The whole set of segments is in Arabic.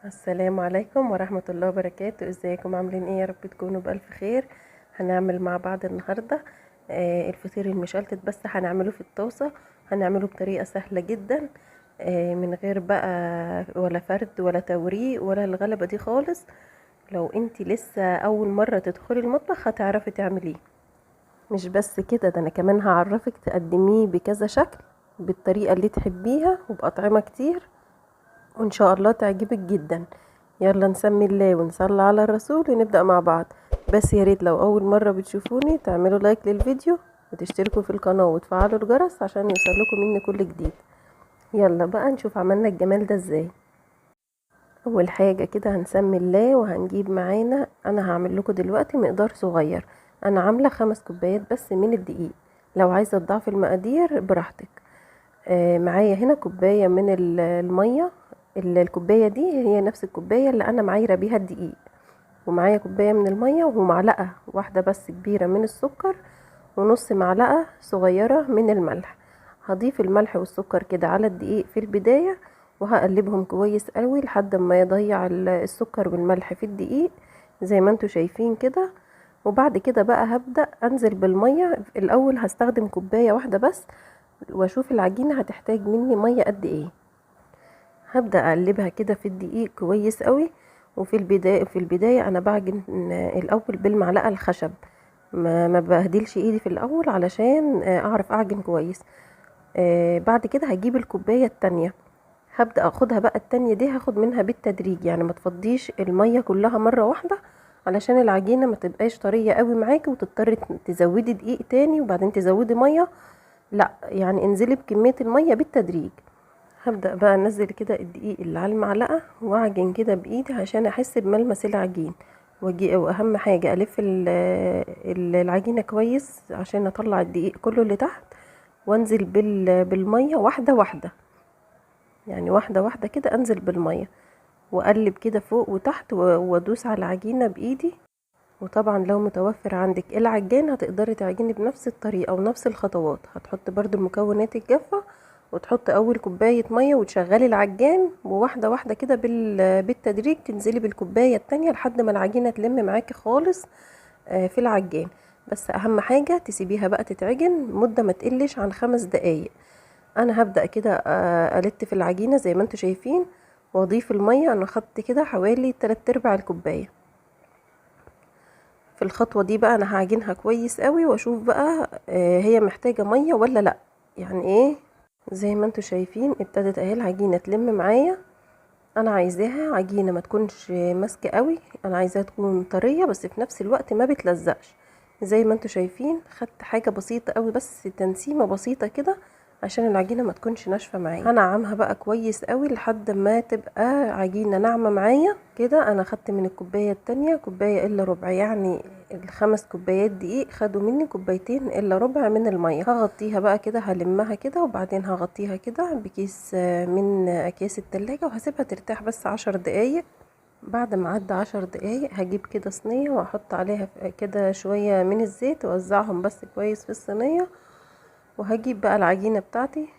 السلام عليكم ورحمة الله وبركاته. ازيكم عاملين ايه؟ يا رب تكونوا بألف خير. هنعمل مع بعض النهاردة الفطير المشلتت، بس هنعمله في الطاسة. هنعمله بطريقة سهلة جدا، من غير بقى ولا فرد ولا توريق ولا الغلبة دي خالص. لو انتي لسه اول مرة تدخلي المطبخ هتعرفي تعمليه. مش بس كده، ده انا كمان هعرفك تقدميه بكذا شكل، بالطريقة اللي تحبيها وبأطعمة كتير، وان شاء الله تعجبك جدا. يلا نسمي الله ونصلي على الرسول ونبدأ مع بعض. بس يا ريت لو اول مرة بتشوفوني تعملوا لايك للفيديو وتشتركوا في القناة وتفعلوا الجرس عشان يوصلكم مني كل جديد. يلا بقى نشوف عملنا الجمال ده ازاي. اول حاجة كده هنسمي الله وهنجيب معانا، انا هعمل لكم دلوقتي مقدار صغير. انا عاملة 5 كوبايات بس من الدقيق، لو عايزة تضعفي المقادير براحتك. معايا هنا كوباية من المية. الكوباية دي هي نفس الكوباية اللي انا معايرة بيها الدقيق، ومعايا كوباية من المية ومعلقة واحدة بس كبيرة من السكر، ونص معلقة صغيرة من الملح. هضيف الملح والسكر كده على الدقيق في البداية، وهقلبهم كويس قوي لحد ما يضيع السكر والملح في الدقيق زي ما انتوا شايفين كده. وبعد كده بقى هبدأ انزل بالمية. الاول هستخدم كوباية واحدة بس، واشوف العجينة هتحتاج مني مية قد ايه. هبدأ اقلبها كده في الدقيق كويس قوي. وفي البداية انا بعجن الاول بالمعلقة الخشب، ما بهدلش ايدي في الاول علشان اعرف اعجن كويس. بعد كده هجيب الكوباية التانية، هبدأ اخدها بقى التانية دي هاخد منها بالتدريج، يعني ما تفضيش المية كلها مرة واحدة علشان العجينة ما تبقاش طرية قوي معاكي وتضطري تزودي دقيق تاني وبعدين تزودي مية. لا، يعني انزلي بكمية المية بالتدريج. هبدأ بقى انزل كده الدقيق اللي على المعلقة واعجن كده بايدي عشان احس بملمس العجين. واهم حاجة الف العجينة كويس عشان اطلع الدقيق كله اللي تحت، وانزل بالمية واحدة واحدة، يعني واحدة واحدة كده انزل بالمية واقلب كده فوق وتحت وادوس على العجينة بايدي. وطبعا لو متوفر عندك العجان هتقدري تعجني بنفس الطريقة ونفس الخطوات. هتحط برضو المكونات الجافة وتحط اول كوباية مية وتشغلي العجان، وواحدة واحدة كده بالتدريج تنزلي بالكوباية التانية لحد ما العجينة تلم معاكي خالص في العجان. بس اهم حاجة تسيبيها بقى تتعجن مدة ما تقلش عن 5 دقايق. انا هبدأ كده الت في العجينة زي ما انتوا شايفين، واضيف المية. انا خدت كده حوالي 3/4 الكوباية. في الخطوة دي بقى انا هعجنها كويس قوي واشوف بقى هي محتاجة مية ولا لا. يعني ايه؟ زي ما انتوا شايفين ابتدت اهي العجينة تلم معايا. انا عايزاها عجينة ما تكونش ماسكة قوي، انا عايزاها تكون طرية بس في نفس الوقت ما بتلزقش. زي ما انتوا شايفين خدت حاجة بسيطة قوي، بس تنسيمة بسيطة كده عشان العجينة ما تكونش ناشفة معايا. هنعمها بقى كويس قوي لحد ما تبقى عجينة ناعمة معايا كده. انا خدت من الكوباية التانية كوباية الا ربع، يعني ال5 كوبايات دقيق خدوا مني كوبايتين الا ربع من المية. هغطيها بقى كده، هلمها كده وبعدين هغطيها كده بكيس من اكياس التلاجة وهسيبها ترتاح بس 10 دقايق. بعد ما عدى 10 دقايق هجيب كده صينية واحط عليها كده شوية من الزيت واوزعهم بس كويس في الصينية. وهجيب بقى العجينة بتاعتي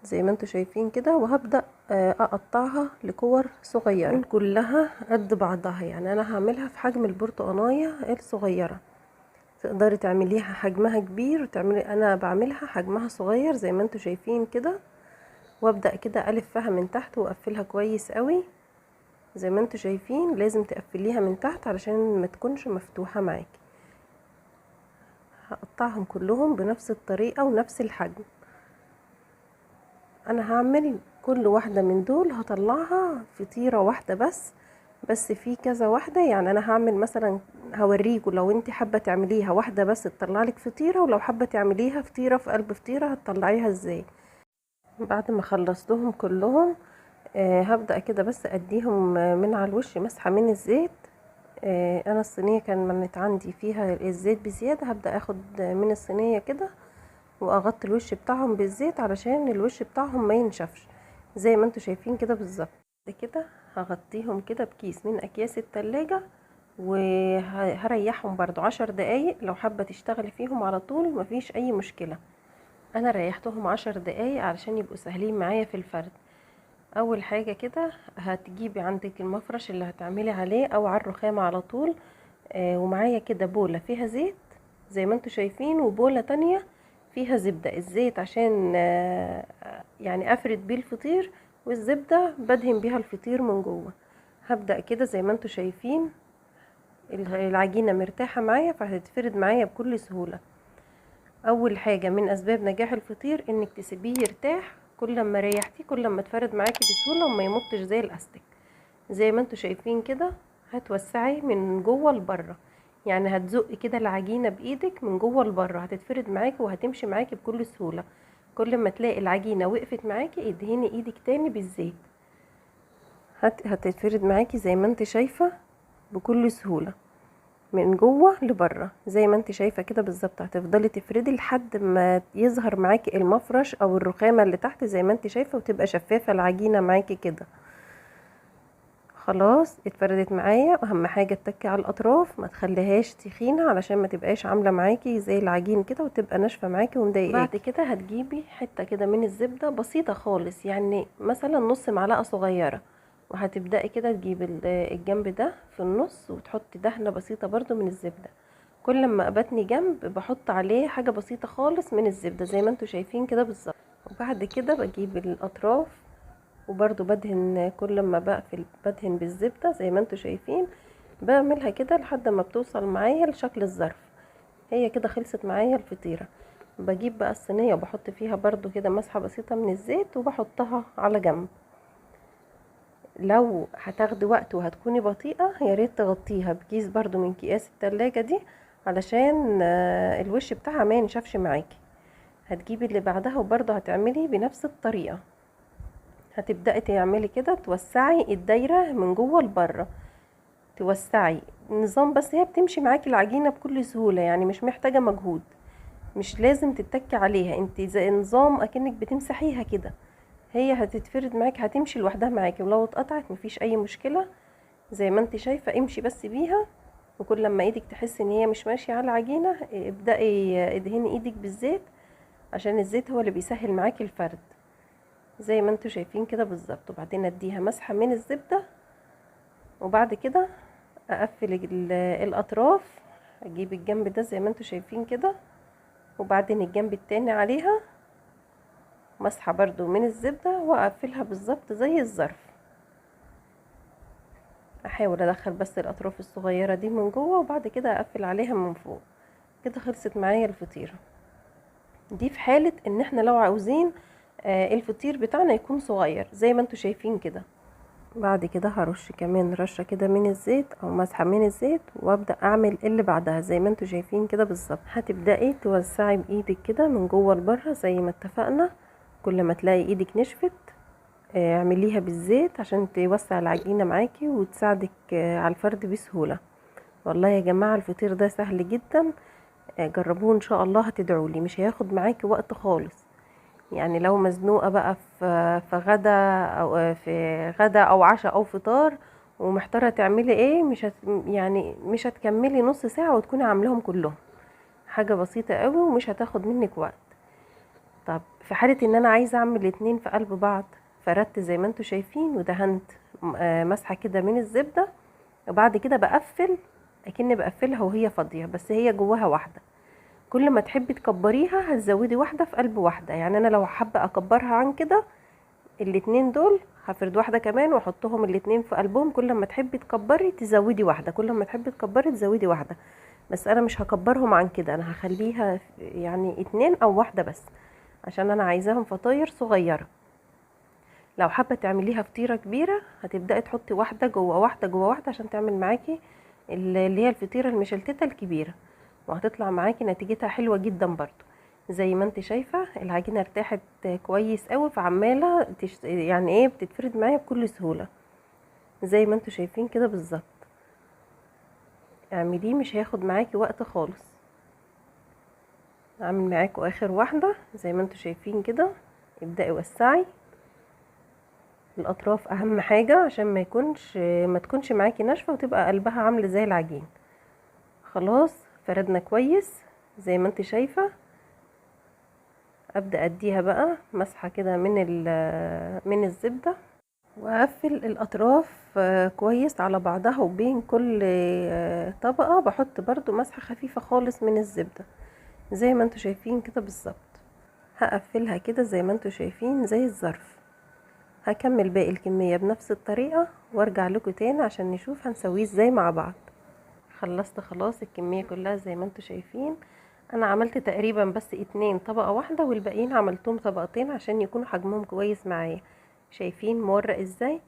زي ما انتوا شايفين كده، وهبدأ اقطعها لكور صغيرة كلها قد بعضها. يعني انا هعملها في حجم البرتقانية الصغيرة. تقدري تعمليها حجمها كبير وتعملي، انا بعملها حجمها صغير زي ما انتوا شايفين كده. وابدأ كده الفها من تحت واقفلها كويس قوي. زي ما انتوا شايفين لازم تقفليها من تحت علشان ما تكونش مفتوحة معاكي. هقطعهم كلهم بنفس الطريقة ونفس الحجم. انا هعمل كل واحدة من دول هطلعها فطيرة واحدة بس في كذا واحدة. يعني انا هعمل مثلا هوريكم لو انت حابة تعمليها واحدة بس تطلعلك فطيرة، ولو حابة تعمليها فطيرة في قلب فطيرة هتطلعيها ازاي. بعد ما خلصتهم كلهم هبدأ كده بس اديهم من على الوش مسحة من الزيت. انا الصينية كانت عندي فيها الزيت بزيادة، هبدأ اخد من الصينية كده واغطي الوش بتاعهم بالزيت علشان الوش بتاعهم ما ينشفش زي ما انتوا شايفين كده بالظبط. كده هغطيهم كده بكيس من اكياس التلاجة وهريحهم برضو 10 دقايق. لو حابة تشتغلي فيهم على طول مفيش اي مشكلة. انا ريحتهم 10 دقايق علشان يبقوا سهلين معايا في الفرد. اول حاجة كده هتجيبي عندك المفرش اللي هتعملي عليه او على الرخامة على طول. ومعايا كده بولة فيها زيت زي ما انتوا شايفين، وبولة تانية فيها زبدة. الزيت عشان يعني افرد بيه الفطير، والزبدة بدهن بيها الفطير من جوه. هبدأ كده زي ما انتوا شايفين العجينة مرتاحة معايا، فهتتفرد معايا بكل سهولة. اول حاجة من اسباب نجاح الفطير انك تسيبيه يرتاح. كل ما ريحتيه كل ما اتفرد معاكي بسهولة وما يمطش زي الاستيك. زي ما انتوا شايفين كده هتوسعي من جوه لبره، يعني هتزقي كده العجينة بايدك من جوه لبره، هتتفرد معاكي وهتمشي معاكي بكل سهولة. كل ما تلاقي العجينة وقفت معاكي ادهني ايدك تاني بالزيت، هتتفرد معاكي زي ما انت شايفة بكل سهولة من جوه لبره. زي ما انت شايفه كده بالظبط، هتفضلي تفردي لحد ما يظهر معاكي المفرش او الرخامه اللي تحت زي ما انت شايفه، وتبقى شفافه العجينه معاكي كده. خلاص اتفردت معايا. اهم حاجه تتكي على الاطراف، ما تخليهاش تخينه علشان ما تبقاش عامله معاكي زي العجين كده وتبقى ناشفه معاكي ومضايقاكي. بعد كده هتجيبي حته كده من الزبده بسيطه خالص، يعني مثلا نص معلقه صغيره، وهتبدأي كده تجيبي الجنب ده في النص وتحطي دهنة بسيطة برضو من الزبدة. كل ما ابتني جنب بحط عليه حاجة بسيطة خالص من الزبدة زي ما انتوا شايفين كده بالظبط. وبعد كده بجيب الأطراف وبرضو بدهن، كل ما بقفل بدهن بالزبدة زي ما انتوا شايفين. بعملها كده لحد ما بتوصل معايا لشكل الظرف. هي كده خلصت معايا الفطيرة. بجيب بقى الصينية وبحط فيها برضو كده مسحة بسيطة من الزيت وبحطها على جنب. لو هتاخدي وقت وهتكوني بطيئة يا ريت تغطيها بكيس برضو من اكياس التلاجة دي، علشان الوش بتاعها ما ينشفش معاكي. هتجيبي اللي بعدها وبرضو هتعملي بنفس الطريقة. هتبدأي تعملي كده، توسعي الدايرة من جوه لبره، توسعي النظام. بس هي بتمشي معاكي العجينة بكل سهولة، يعني مش محتاجة مجهود، مش لازم تتكي عليها. انت زي نظام اكنك بتمسحيها كده، هي هتتفرد معاك، هتمشي لوحدها معاكي. ولو اتقطعت مفيش اي مشكلة، زي ما انت شايفة امشي بس بيها. وكل لما ايدك تحس ان هي مش ماشية على العجينة ابدأي ادهني ايدك بالزيت، عشان الزيت هو اللي بيسهل معاكي الفرد زي ما انتوا شايفين كده بالظبط. وبعدين اديها مسحة من الزبدة، وبعد كده اقفل الاطراف. اجيب الجنب ده زي ما انتوا شايفين كده، وبعدين الجنب التاني عليها مسحة برضو من الزبدة واقفلها بالظبط زي الظرف. احاول ادخل بس الاطراف الصغيرة دي من جوه، وبعد كده اقفل عليها من فوق. كده خلصت معايا الفطيرة دي، في حالة ان احنا لو عاوزين الفطير بتاعنا يكون صغير زي ما انتوا شايفين كده. بعد كده هرش كمان رشة كده من الزيت او مسحة من الزيت، وابدأ اعمل اللي بعدها زي ما انتوا شايفين كده بالظبط. هتبدأي توسعي بايدك كده من جوه لبره زي ما اتفقنا. كل ما تلاقي ايدك نشفت اعمليها بالزيت عشان توسع العجينة معاكي وتساعدك على الفرد بسهولة. والله يا جماعة الفطير ده سهل جدا، جربوه ان شاء الله هتدعولي. مش هياخد معاكي وقت خالص، يعني لو مزنوقة بقى في غدا او في غدا او عشاء او فطار ومحتارة تعملي ايه، يعني مش هتكملي نص ساعة وتكوني عاملاهم كلهم. حاجة بسيطة قوي ومش هتاخد منك وقت. طب في حالة ان انا عايزة اعمل الاتنين في قلب بعض، فردت زي ما انتوا شايفين ودهنت مسحة كده من الزبدة. وبعد كده بقفل اكني بقفلها وهي فاضية بس هي جواها واحدة. كل ما تحبي تكبريها هتزودي واحدة في قلب واحدة. يعني انا لو حابة اكبرها عن كده الاتنين دول هفرد واحدة كمان واحطهم الاتنين في قلبهم. كل ما تحبي تكبري تزودي واحدة، كل ما تحبي تكبري تزودي واحدة. بس انا مش هكبرهم عن كده، انا هخليها يعني اتنين او واحدة بس، عشان انا عايزاهم فطاير صغيرة. لو حابة تعمليها فطيرة كبيرة هتبدأي تحطي واحدة جوه واحدة جوه واحدة عشان تعمل معاكي اللي هي الفطيرة المشلتتة الكبيرة، وهتطلع معاكي نتيجتها حلوة جدا برضو. زي ما انت شايفة العجينة ارتاحت كويس قوي، فعمالة يعني ايه بتتفرد معايا بكل سهولة زي ما انتوا شايفين كده بالظبط. اعمليه مش هياخد معاكي وقت خالص. اعمل معاكوا اخر واحدة زي ما انتوا شايفين كده. ابدأي وسعي الاطراف، اهم حاجة عشان ما تكونش معاكي ناشفة وتبقى قلبها عامل زي العجين. خلاص فردنا كويس زي ما انت شايفة. ابدأ اديها بقى مسحة كده من الزبدة واقفل الاطراف كويس على بعضها، وبين كل طبقة بحط برضو مسحة خفيفة خالص من الزبدة زي ما انتوا شايفين كده بالظبط. هقفلها كده زي ما انتوا شايفين زي الظرف. هكمل باقي الكمية بنفس الطريقة وارجع لكم تاني عشان نشوف هنسويه ازاي مع بعض. خلصت خلاص الكمية كلها زي ما انتوا شايفين. انا عملت تقريبا بس 2 طبقة واحدة، والباقيين عملتهم طبقتين عشان يكونوا حجمهم كويس معايا. شايفين مورق ازاي؟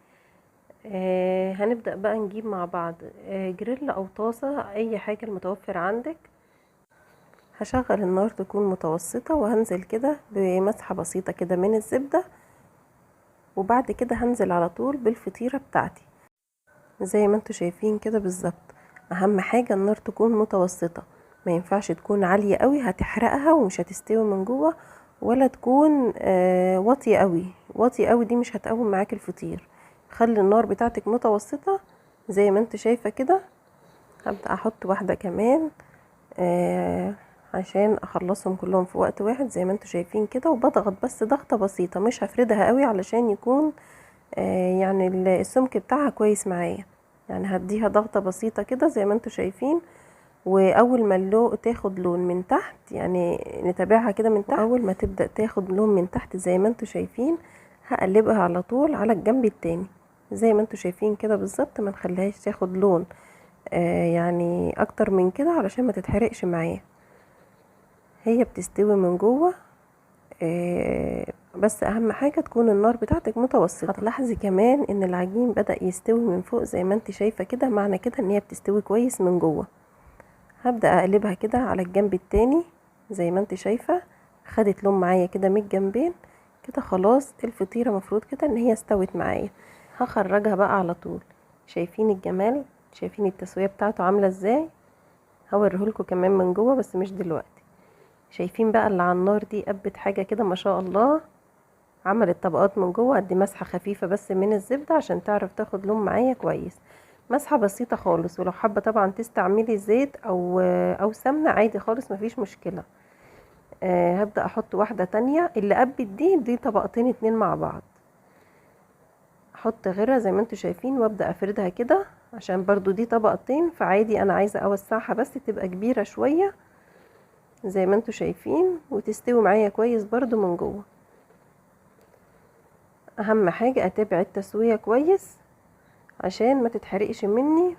هنبدأ بقى نجيب مع بعض جريل او طاسة، اي حاجة المتوفر عندك. هشغل النار تكون متوسطة، وهنزل كده بمسحة بسيطة كده من الزبدة، وبعد كده هنزل على طول بالفطيرة بتاعتي زي ما انتوا شايفين كده بالظبط. اهم حاجة النار تكون متوسطة، ما ينفعش تكون عالية قوي هتحرقها ومش هتستوي من جوه، ولا تكون واطية قوي. واطية قوي دي مش هتقوم معاك الفطير. خلي النار بتاعتك متوسطة زي ما انت شايفة كده. هبدأ احط واحدة كمان عشان اخلصهم كلهم في وقت واحد زي ما انتوا شايفين كده. وبضغط بس ضغطة بسيطة، مش هفردها قوي علشان يكون يعني السمك بتاعها كويس معايا. يعني هديها ضغطة بسيطة كده زي ما انتوا شايفين. واول ما اللون تاخد لون من تحت، يعني نتابعها كده من تحت، اول ما تبدأ تاخد لون من تحت زي ما انتوا شايفين هقلبها على طول على الجنب التاني زي ما انتوا شايفين كده بالظبط. ما نخليهاش تاخد لون يعني اكتر من كده علشان ما تتحرقش معايا. هي بتستوي من جوه بس اهم حاجة تكون النار بتاعتك متوسطة. هتلاحظي كمان ان العجين بدأ يستوي من فوق زي ما انت شايفة كده، معنى كده ان هي بتستوي كويس من جوه. هبدأ اقلبها كده على الجنب التاني زي ما انت شايفة. خدت لون معايا كده من الجنبين كده. خلاص الفطيرة مفروض كده ان هي استوت معايا. هخرجها بقى على طول. شايفين الجمال؟ شايفين التسوية بتاعته عاملة ازاي؟ هوريهولكوا كمان من جوه بس مش دلوقتي. شايفين بقى اللي على النار دي قبت حاجة كده ما شاء الله. عملت طبقات من جوه. ادي مسحه خفيفه بس من الزبده عشان تعرف تاخد لون معايا كويس. مسحه بسيطه خالص. ولو حابه طبعا تستعملي زيت او سمنه عادي خالص مفيش مشكله. هبدا احط واحده تانية. اللي قبت دي طبقتين 2 مع بعض. احط غيرها زي ما انتوا شايفين وابدا افردها كده عشان برضو دي طبقتين، فعادي انا عايزه اوسعها بس تبقى كبيره شويه زي ما انتوا شايفين، وتستوي معايا كويس برضو من جوه. اهم حاجة اتابع التسوية كويس عشان ما تتحرقش مني.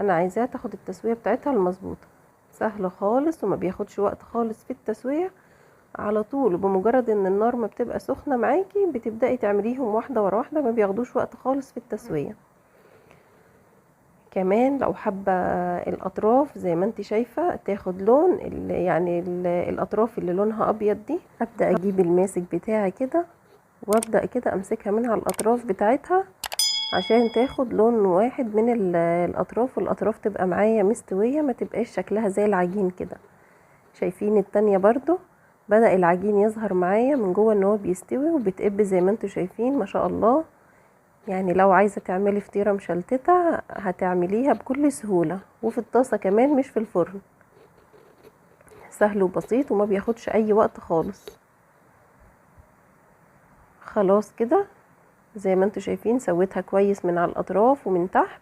انا عايزاها تاخد التسوية بتاعتها المظبوطة. سهل خالص وما بياخدش وقت خالص في التسوية. على طول بمجرد ان النار ما بتبقى سخنة معاكي بتبدأي تعمليهم واحدة ورا واحدة، ما بياخدوش وقت خالص في التسوية. كمان لو حابة الاطراف زي ما انت شايفة تاخد لون يعني الاطراف اللي لونها ابيض دي، ابدأ اجيب الماسك بتاعي كده وابدأ كده امسكها من على الاطراف بتاعتها عشان تاخد لون واحد من الاطراف، والاطراف تبقى معايا مستوية ما تبقاش شكلها زي العجين كده. شايفين التانية برضو بدأ العجين يظهر معايا من جوه ان هو بيستوي وبتقب زي ما انتوا شايفين ما شاء الله. يعني لو عايزة تعملي فطيرة مشلتتة هتعمليها بكل سهولة، وفي الطاسة كمان مش في الفرن. سهل وبسيط وما بياخدش اي وقت خالص. خلاص كده زي ما انتوا شايفين سويتها كويس من على الاطراف ومن تحت.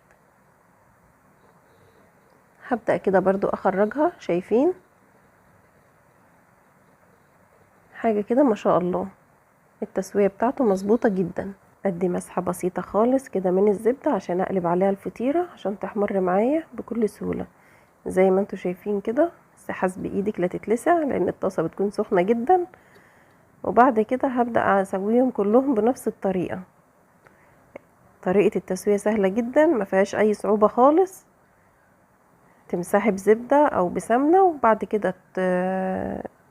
هبدأ كده برضو اخرجها. شايفين حاجة كده ما شاء الله التسوية بتاعته مظبوطة جدا. ادي مسحة بسيطة خالص كده من الزبدة عشان اقلب عليها الفطيرة عشان تحمر معايا بكل سهولة زي ما انتوا شايفين كده. بس حسب ايدك لا تتلسع لان الطاسة بتكون سخنة جدا. وبعد كده هبدأ اسويهم كلهم بنفس الطريقة. طريقة التسوية سهلة جدا ما فيهاش اي صعوبة خالص. تمسحي بزبدة او بسمنة وبعد كده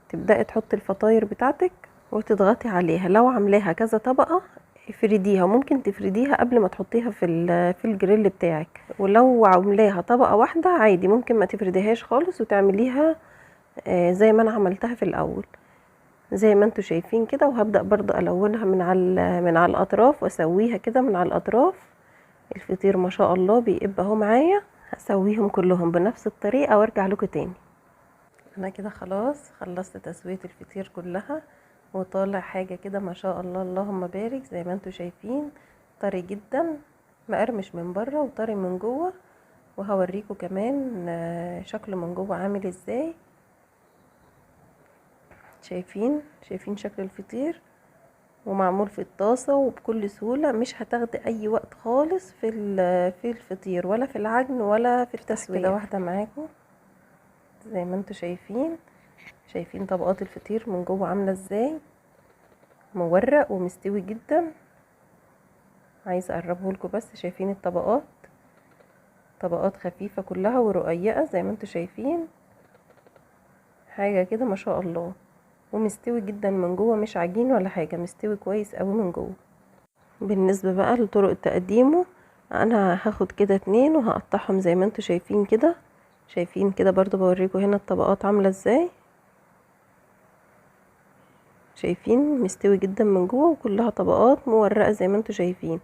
تبدأي تحطي الفطاير بتاعتك وتضغطي عليها. لو عاملاها كذا طبقة افرديها، وممكن تفرديها قبل ما تحطيها في الجريل بتاعك. ولو عاملاها طبقة واحدة عادي ممكن ما تفرديهاش خالص وتعمليها زي ما انا عملتها في الاول زي ما انتوا شايفين كده. وهبدأ برضو الونها من على الاطراف واسويها كده من على الاطراف. الفطير ما شاء الله بيقب اهو معايا. هسويهم كلهم بنفس الطريقة وارجع لكم تاني. انا كده خلاص خلصت تسوية الفطير كلها وطالع حاجة كده ما شاء الله اللهم بارك. زي ما انتوا شايفين طري جدا، مقرمش من بره وطري من جوه. وهوريكم كمان شكله من جوه عامل ازاي. شايفين شكل الفطير، ومعمول في الطاسة وبكل سهولة. مش هتاخدي اي وقت خالص في الفطير، ولا في العجن ولا في التسوية. كده واحدة معاكم زي ما انتوا شايفين طبقات الفطير من جوه عاملة ازاي، مورق ومستوي جدا. عايزة اقربه لكم بس. شايفين الطبقات، طبقات خفيفة كلها ورقيقة زي ما انتوا شايفين. حاجة كده ما شاء الله. ومستوي جدا من جوه، مش عجين ولا حاجة، مستوي كويس قوي من جوه. بالنسبة بقى لطرق تقديمه، انا هاخد كده 2 وهقطعهم زي ما انتوا شايفين كده برضو. بوريكم هنا الطبقات عاملة ازاي. شايفين مستوي جدا من جوه وكلها طبقات مورقة زي ما انتوا شايفين.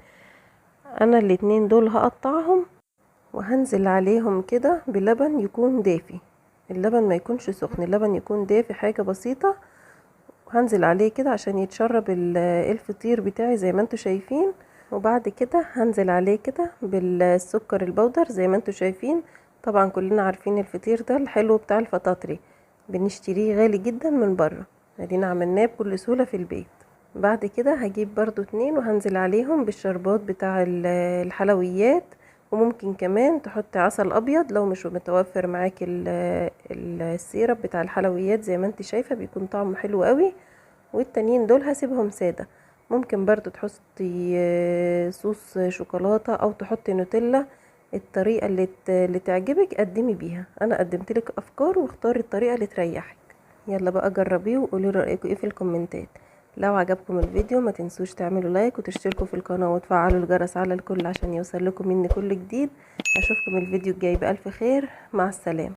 انا ال2 دول هقطعهم وهنزل عليهم كده بلبن يكون دافي. اللبن ما يكونش سخن، اللبن يكون دافي حاجة بسيطة. وهنزل عليه كده عشان يتشرب الفطير بتاعي زي ما انتوا شايفين. وبعد كده هنزل عليه كده بالسكر البودر زي ما انتوا شايفين. طبعا كلنا عارفين الفطير ده الحلو بتاع الفطاطري بنشتريه غالي جدا من بره، ادينا عملناه بكل سهولة في البيت. بعد كده هجيب برضو 2 وهنزل عليهم بالشربات بتاع الحلويات. وممكن كمان تحطي عسل ابيض لو مش متوفر معاكي السيرب بتاع الحلويات. زي ما انت شايفة بيكون طعمه حلو قوي. والتانيين دول هسيبهم سادة. ممكن برضو تحطي صوص شوكولاتة او تحطي نوتيلا. الطريقة اللي تعجبك قدمي بيها. انا قدمتلك افكار، واختاري الطريقة اللي تريحك. يلا بقى جربيه وقولوا رأيكم ايه في الكومنتات. لو عجبكم الفيديو ما تنسوش تعملوا لايك وتشتركوا في القناة وتفعلوا الجرس على الكل عشان يوصل لكم مني كل جديد. اشوفكم الفيديو الجاي بألف خير. مع السلامة.